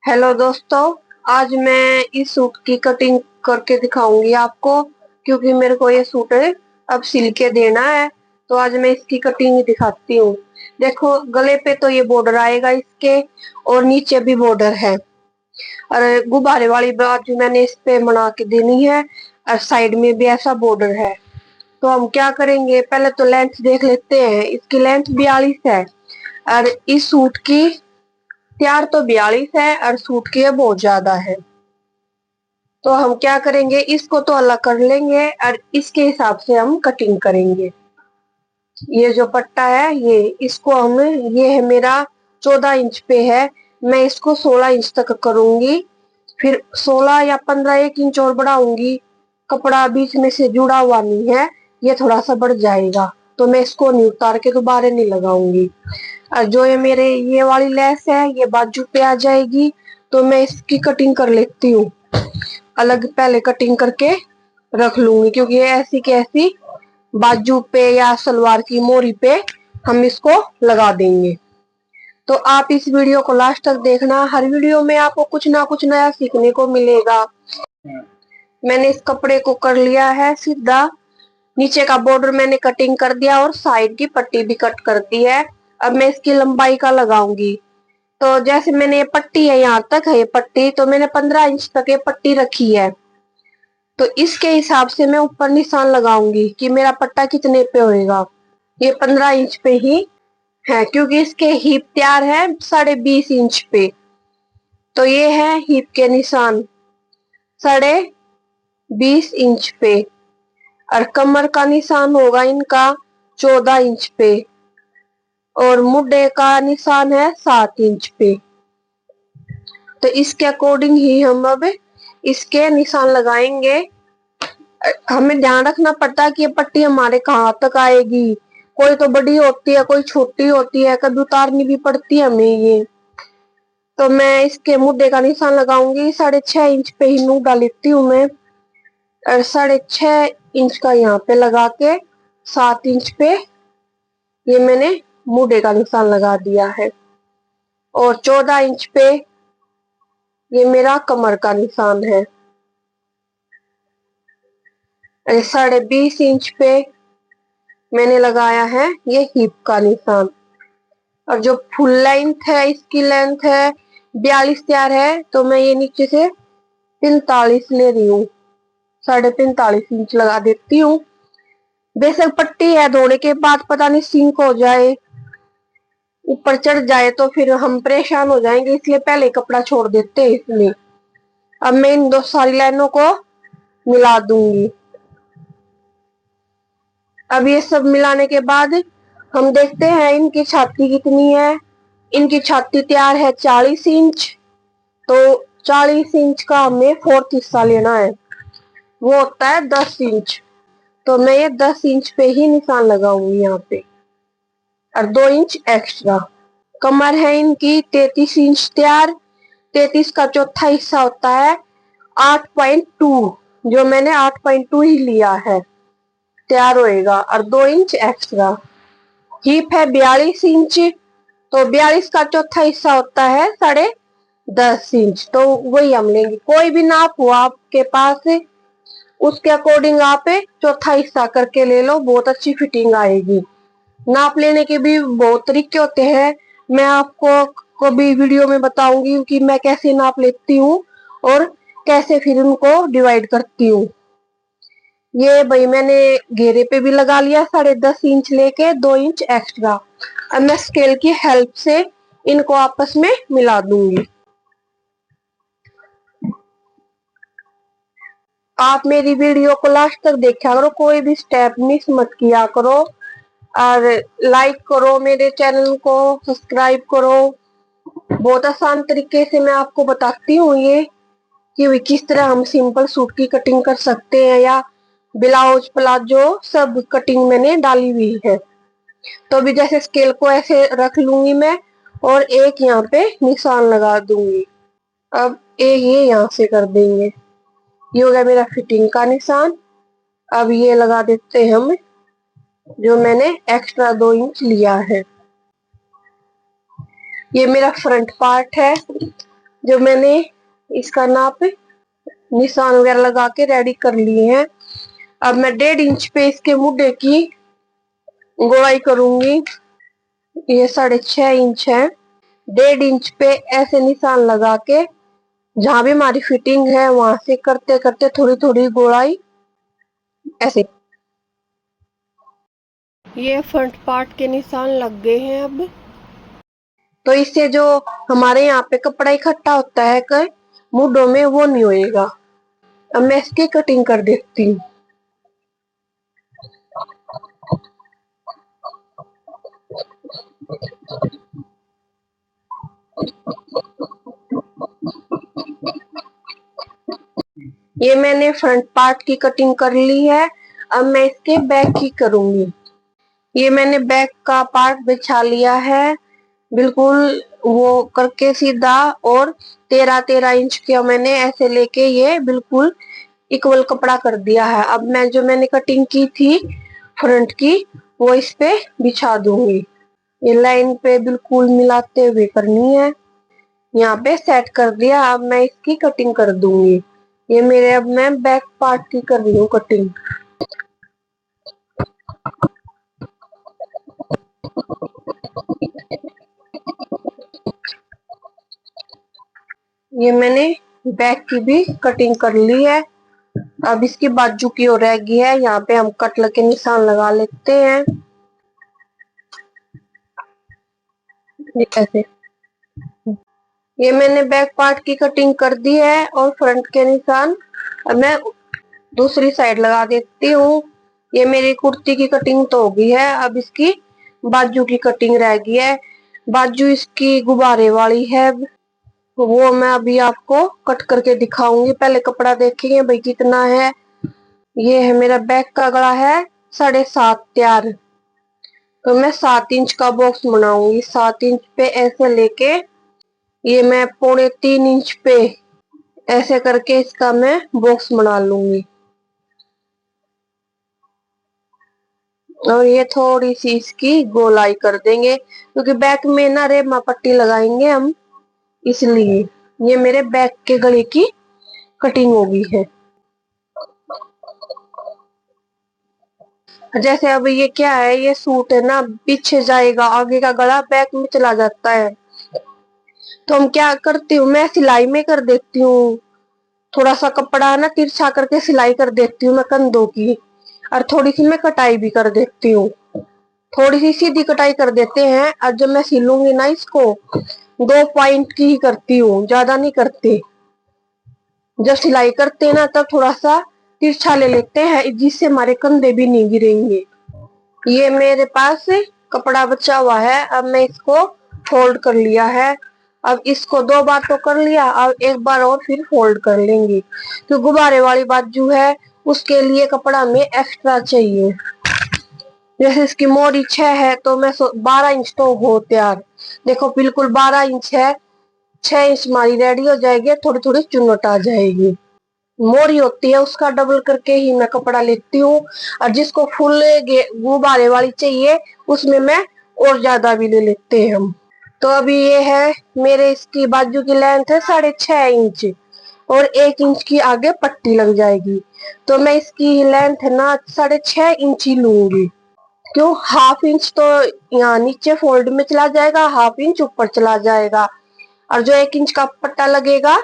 Hello दोस्तों। आज मैं इस सूट की कटिंग करके दिखाऊंगी आपको, क्योंकि मेरे को ये सूट अब सिल के देना है। तो आज मैं इसकी कटिंग दिखाती हूँ। देखो, गले पे तो ये बॉर्डर आएगा इसके, और नीचे भी बॉर्डर है। और गुब्बारे वाली बाजू मैंने इस पे बना के देनी है, और साइड में भी ऐसा बॉर्डर है। तो हम क्या करेंगे, पहले तो लेंथ देख लेते हैं। इसकी लेंथ 42 है, और इस सूट की तैयार तो 42 है, और सूट की बहुत ज्यादा है। तो हम क्या करेंगे, इसको तो अलग कर लेंगे और इसके हिसाब से हम कटिंग करेंगे। ये जो पट्टा है, ये इसको हम, ये है मेरा 14 इंच पे है। मैं इसको 16 इंच तक करूंगी, फिर 16 या 15 एक इंच और बढ़ाऊंगी। कपड़ा बीच में से जुड़ा हुआ नहीं है, ये थोड़ा सा बढ़ जाएगा, तो मैं इसको नहीं उतार के दोबारा नहीं लगाऊंगी। और जो ये मेरे ये वाली लेस है, ये बाजू पे आ जाएगी। तो मैं इसकी कटिंग कर लेती हूँ, अलग पहले कटिंग करके रख लूंगी, क्योंकि ये ऐसी की ऐसी बाजू पे या सलवार की मोरी पे हम इसको लगा देंगे। तो आप इस वीडियो को लास्ट तक देखना, हर वीडियो में आपको कुछ ना कुछ नया सीखने को मिलेगा। मैंने इस कपड़े को कर लिया है सीधा, नीचे का बॉर्डर मैंने कटिंग कर दिया और साइड की पट्टी भी कट कर दी है। अब मैं इसकी लंबाई का लगाऊंगी। तो जैसे मैंने ये पट्टी है, यहाँ तक है ये पट्टी, तो मैंने 15 इंच तक ये पट्टी रखी है। तो इसके हिसाब से मैं ऊपर निशान लगाऊंगी कि मेरा पट्टा कितने पे होएगा। ये 15 इंच पे ही है, क्योंकि इसके हिप तैयार है 20.5 इंच पे। तो ये है हिप के निशान 20.5 इंच पे, और कमर का निशान होगा इनका 14 इंच पे, और मुड्डे का निशान है 7 इंच पे। तो इसके अकॉर्डिंग ही हम अब इसके निशान लगाएंगे। हमें ध्यान रखना पड़ता है कि ये पट्टी हमारे कहाँ तक आएगी। कोई तो बड़ी होती है, कोई छोटी होती है, कभी उतारनी भी पड़ती है हमें ये। तो मैं इसके मुड्डे का निशान लगाऊंगी, 6.5 इंच पे ही मुड्डा लेती हूँ मैं, और 6.5 इंच का यहाँ पे लगा के 7 इंच पे ये मैंने मुड्डे का निशान लगा दिया है। और 14 इंच पे ये मेरा कमर का निशान है। 20.5 इंच पे मैंने लगाया है ये हिप का निशान। और जो फुल लेंथ है, इसकी लेंथ है 42 तैयार है, तो मैं ये नीचे से 45 ले रही हूँ, 45.5 इंच लगा देती हूँ। बेशक पट्टी है, धोने के बाद पता नहीं सिंक हो जाए, ऊपर चढ़ जाए, तो फिर हम परेशान हो जाएंगे, इसलिए पहले कपड़ा छोड़ देते हैं इसमें। अब मैं इन दो सारी लाइनों को मिला दूंगी। अब ये सब मिलाने के बाद हम देखते हैं इनकी छाती कितनी है। इनकी छाती तैयार है 40 इंच, तो 40 इंच का हमें 4th हिस्सा लेना है, वो होता है 10 इंच। तो मैं ये 10 इंच पे ही निशान लगाऊंगी यहाँ पे, और 2 इंच एक्स्ट्रा। कमर है इनकी 33 इंच तैयार। 33 का चौथा हिस्सा होता है 8.2, जो मैंने 8.2 ही लिया है, तैयार होएगा, और 2 इंच एक्स्ट्रा। हिप है 42 इंच, तो 42 का चौथा हिस्सा होता है 10.5 इंच, तो वही हम लेंगे। कोई भी नाप हो आपके पास, उसके अकॉर्डिंग आप चौथा हिस्सा करके ले लो, बहुत अच्छी फिटिंग आएगी। नाप लेने के भी बहुत तरीके होते हैं, मैं आपको कभी वीडियो में बताऊंगी कि मैं कैसे नाप लेती हूँ और कैसे फिर उनको डिवाइड करती हूँ। ये भाई मैंने घेरे पे भी लगा लिया 10.5 इंच लेके, 2 इंच एक्स्ट्रा। अब मैं स्केल की हेल्प से इनको आपस में मिला दूंगी। आप मेरी वीडियो को लास्ट तक देखा करो, कोई भी स्टेप मिस मत किया करो, और लाइक करो, मेरे चैनल को सब्सक्राइब करो। बहुत आसान तरीके से मैं आपको बताती हूँ ये, कि किस तरह हम सिंपल सूट की कटिंग कर सकते हैं, या ब्लाउज प्लाजो सब कटिंग मैंने डाली हुई है। तो अभी जैसे स्केल को ऐसे रख लूंगी मैं, और एक यहाँ पे निशान लगा दूंगी। अब एक ये यहाँ से कर देंगे, ये हो गया मेरा फिटिंग का निशान। अब ये लगा देते हैं हम, जो मैंने एक्स्ट्रा 2 इंच लिया है। ये मेरा फ्रंट पार्ट है, जो मैंने इसका नाप निशान वगैरह लगा के रेडी कर लिए हैं। अब मैं 1.5 इंच पे इसके मुड्ढे की गोलाई करूंगी। ये 6.5 इंच है। 1.5 इंच पे ऐसे निशान लगा के जहां भी हमारी फिटिंग है वहां से करते करते थोड़ी थोड़ी गोलाई ऐसे। ये फ्रंट पार्ट के निशान लग गए हैं। अब तो इससे जो हमारे यहाँ पे कपड़ा इकट्ठा होता है कर मुड्ढों में वो नहीं होएगा। अब मैं इसकी कटिंग कर देती हूँ। ये मैंने फ्रंट पार्ट की कटिंग कर ली है। अब मैं इसके बैक की करूंगी। ये मैंने बैक का पार्ट बिछा लिया है बिल्कुल वो करके सीधा, और 13-13 इंच के मैंने ऐसे लेके ये बिल्कुल इक्वल कपड़ा कर दिया है। अब मैं जो मैंने कटिंग की थी फ्रंट की वो इस पे बिछा दूंगी। ये लाइन पे बिल्कुल मिलाते हुए करनी है। यहाँ पे सेट कर दिया। अब मैं इसकी कटिंग कर दूंगी। ये मेरे अब मैं बैक पार्ट की कर रही हूँ कटिंग। ये मैंने बैक की भी कटिंग कर ली है। अब इसकी बाजू की ओर रह गई है। यहाँ पे हम कट लगे निशान लगा लेते हैं ऐसे। ये मैंने बैक पार्ट की कटिंग कर दी है और फ्रंट के निशान अब मैं दूसरी साइड लगा देती हूँ। ये मेरी कुर्ती की कटिंग तो हो गई है। अब इसकी बाजू की कटिंग रह गई है। बाजू इसकी गुब्बारे वाली है। वो मैं अभी आपको कट करके दिखाऊंगी। पहले कपड़ा देखेंगे भाई कितना है। ये है मेरा बैक का गला है 7.5 तैयार। तो मैं 7 इंच का बॉक्स बनाऊंगी। 7 इंच पे ऐसे लेके ये मैं 3.25 इंच पे ऐसे करके इसका मैं बॉक्स बना लूंगी। और ये थोड़ी सी इसकी गोलाई कर देंगे क्योंकि बैक में ना रेमा पट्टी लगाएंगे हम, इसलिए ये मेरे बैक के गले की कटिंग हो गई है। जैसे अब ये क्या है, ये सूट है ना पीछे जाएगा, आगे का गला बैक में चला जाता है। तो हम क्या करती हूँ, मैं सिलाई में कर देती हूँ। थोड़ा सा कपड़ा ना तिरछा करके सिलाई कर देती हूँ मैं कंधों की, और थोड़ी सी मैं कटाई भी कर देती हूँ। थोड़ी सी सीधी कटाई कर देते हैं। और जब मैं सिलूंगी ना इसको 2 पॉइंट की ही करती हूँ, ज्यादा नहीं करती। जब सिलाई करते हैं ना तब थोड़ा सा तिरछा ले लेते हैं जिससे हमारे कंधे भी नहीं गिरेंगे। ये मेरे पास कपड़ा बचा हुआ है। अब मैं इसको फोल्ड कर लिया है। अब इसको 2 बार तो कर लिया, अब एक बार और फिर फोल्ड कर लेंगे। तो गुब्बारे वाली बाजू है उसके लिए कपड़ा में एक्स्ट्रा चाहिए। जैसे इसकी मोरी 6 है तो मैं 12 इंच तो हो तैयार। देखो बिल्कुल 12 इंच है। 6 इंच हमारी रेडी हो जाएगी। थोड़ी थोड़ी चुन्नट आ जाएगी। मोरी होती है उसका डबल करके ही मैं कपड़ा लेती हूँ। और जिसको फुल गुब्बारे वाली चाहिए उसमें मैं और ज्यादा भी ले लेते हैं हम। तो अभी ये है मेरे इसकी बाजू की लेंथ है 6.5 इंच, और 1 इंच की आगे पट्टी लग जाएगी। तो मैं इसकी लेंथ है ना 6.5 इंच ही लूंगी। क्यों, 1/2 इंच तो यहाँ नीचे फोल्ड में चला जाएगा, 1/2 इंच ऊपर चला जाएगा, और जो 1 इंच का पट्टा लगेगा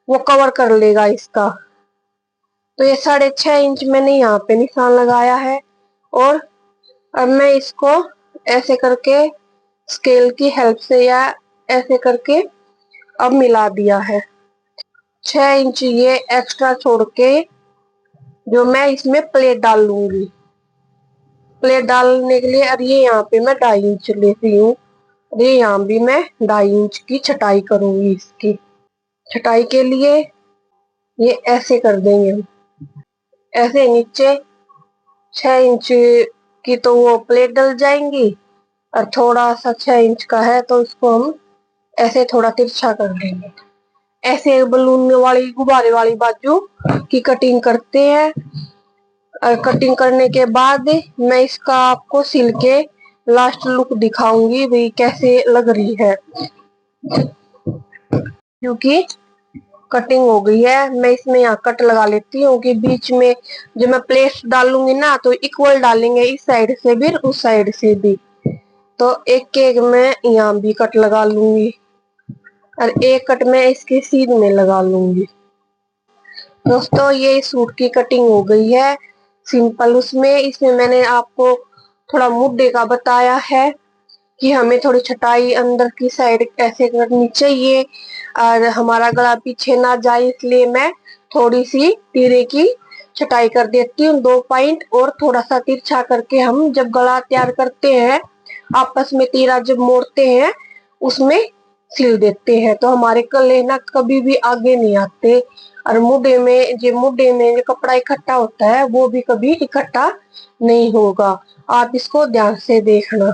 वो कवर कर लेगा इसका। तो ये 6.5 इंच मैंने यहाँ पे निशान लगाया है। और अब मैं इसको ऐसे करके स्केल की हेल्प से या ऐसे करके अब मिला दिया है। 6 इंच ये एक्स्ट्रा छोड़ के जो मैं इसमें प्लेट डाल लूंगी। प्लेट डालने के लिए, और ये यहाँ पे मैं 2.5 इंच लेती हूँ। ये यहाँ भी मैं 2.5 इंच की छटाई करूंगी। इसकी छटाई के लिए ये ऐसे कर देंगे हम। ऐसे नीचे 6 इंच की तो वो प्लेट डल जाएंगी, और थोड़ा सा 6 इंच का है तो इसको हम ऐसे थोड़ा तिरछा कर देंगे। ऐसे बलून वाली गुब्बारे वाली बाजू की कटिंग करते हैं। और कटिंग करने के बाद मैं इसका आपको सिल के लास्ट लुक दिखाऊंगी भाई कैसे लग रही है। क्योंकि कटिंग हो गई है। मैं इसमें यहाँ कट लगा लेती हूँ कि बीच में जब मैं प्लेट्स डालूंगी ना तो इक्वल डालेंगे, इस साइड से भी उस साइड से भी। तो एक केक में यहाँ भी कट लगा लूंगी और एक कट में इसके सीध में लगा लूंगी। दोस्तों ये सूट की कटिंग हो गई है सिंपल। उसमें इसमें मैंने आपको थोड़ा मुड्डे का बताया है कि हमें थोड़ी छटाई अंदर की साइड ऐसे करनी चाहिए और हमारा गला पीछे ना जाए, इसलिए मैं थोड़ी सी तीरे की छटाई कर देती हूँ, 2 पॉइंट और थोड़ा सा तिरछा करके हम जब गला तैयार करते हैं आपस में तीरा जब मोड़ते हैं उसमें सिल देते हैं, तो हमारे गले ना कभी भी आगे नहीं आते। और मुड्डे में जो कपड़ा इकट्ठा होता है वो भी कभी इकट्ठा नहीं होगा। आप इसको ध्यान से देखना।